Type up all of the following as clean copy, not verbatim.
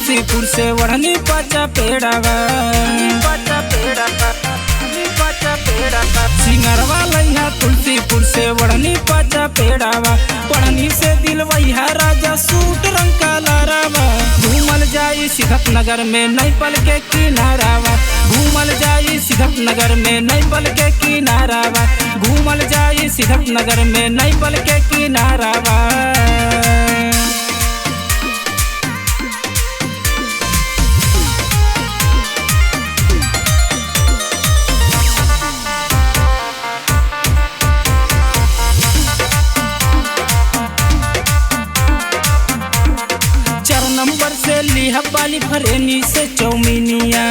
तुलसीपुर से वढ़नी पचा पेड़ावा सिंगरवा लैहा तुलसीपुर से वढ़नी पचा पेड़ावा पढ़नी से दिलवैया राजा सूट रंग का लारावा घूमल जाई सिद्धत नगर में नैपल के किनारावा घूमल जाई सिद्धत नगर में नैपल के किनारावा घूमल जाई सिद्धत नगर में नैपल के किनारावा। नंबर से लिहा वाली फरेनी से चौमिनिया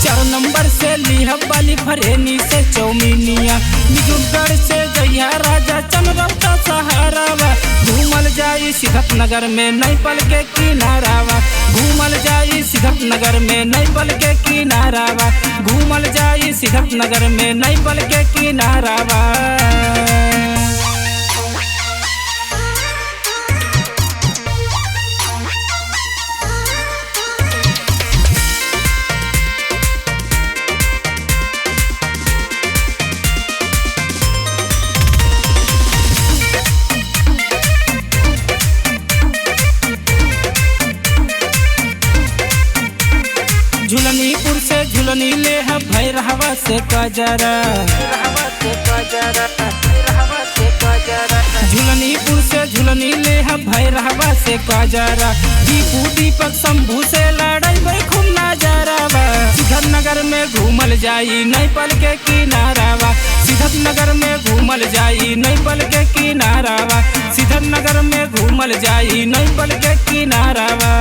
4 नंबर से लिहा वाली फरेनी से चौमिनिया मिजुगढ़ से जइया राजा चंद्रौता सहारावा घूमल जाई सिद्धत नगर में नैपल के किनारावा घूमल जाई सिद्धत नगर में नैपल के किनारावा घूमल जाई सिद्धत नगर में नैपल के किनारावा। झुलनीपुर से झुलनी ले भैरहवा से कजरा झुलनीपुर से झुलनी ले भैरहवा से कजरा दीपू दीपक शंभू से लड़ाई खूब नजारावा सिद्धत नगर में घूमल जाई नैपल के किनारावा सिद्धत नगर में घूमल जाई नैपल के किनारावा सिद्धत नगर में घूमल जाई नैपल के किनारावा।